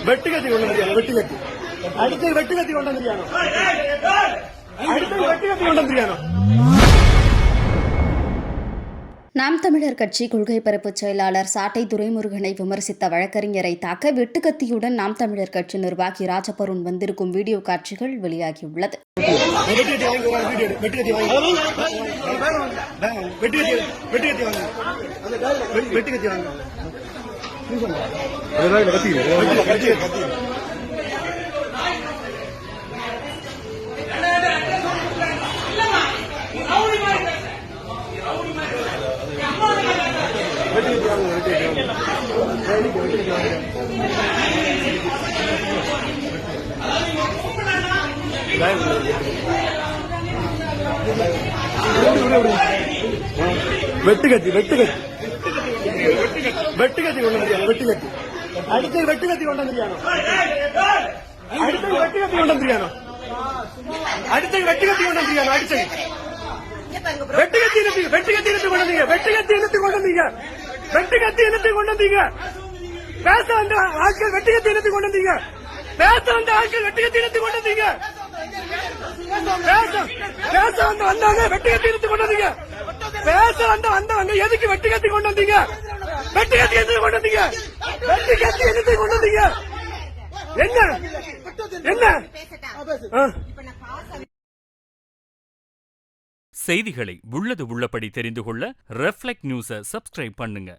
வெட்டுக்கத்தி கொண்டு வந்திருக்காங்க. வெட்டுக்கத்தி அடுத்து வெட்டுக்கத்தி கொண்டு வந்திருக்காங்க. அடுத்து வெட்டுக்கத்தி கொண்டு வந்திருக்காங்க. நாம் தமிழர் கட்சி கொள்கை பரப்பு செயலாளர் சாட்டை துரைமுருகனை விமர்சித்த வழக்கறிஞரை தாக்க வெட்டுக்கத்தியுடன் நாம் தமிழர் கட்சி நிர்வாகி ராஜபருண் வந்திருக்கும் வீடியோ காட்சிகள் வெளியாகியுள்ளது. வெட்டுக்கத்தி வெட்டுக்கத்தி வெட்டுக்கத்தி கொண்டு வந்திருக்காங்க. வெட்டுக்கத்தி அடுத்து வெட்டுக்கத்தி கொண்டு வந்திருக்காங்க. அடுத்து வெட்டுக்கத்தி கொண்டு வந்திருக்காங்க. அடுத்து வெட்டுக்கத்தி கொண்டு வந்திருக்காங்க. அடுத்து வெட்டுக்கத்தி இனத்தை கொண்டு வந்தீங்க. வெட்டுக்கத்தி இனத்தை கொண்டு வந்தீங்க. வெட்டுக்கத்தி இனத்தை கொண்டு வந்தீங்க. பேச வந்த ஆட்கள் வெட்டுக்கத்தி இனத்தை கொண்டு வந்தீங்க. பேச வந்த ஆட்கள் வெட்டுக்கத்தி இனத்தை கொண்டு வந்தீங்க. பேச வந்தவங்க வெட்டுக்கத்தி இனத்தை கொண்டு வந்தீங்க. பேச வந்தவங்க எதுக்கு வெட்டுக்கத்தி கொண்டு வந்தீங்க? வெட்டுக்கத்தி இனத்தை கொண்டு வந்தீங்க. வெட்டுக்கத்தி இனத்தை கொண்டு வந்தீங்க. என்ன செய்திகளை உள்ளது உள்ளபடி தெரிந்து கொள்ள ரெஃப்ளெக்ட் நியூஸை சப்ஸ்கிரைப் பண்ணுங்க.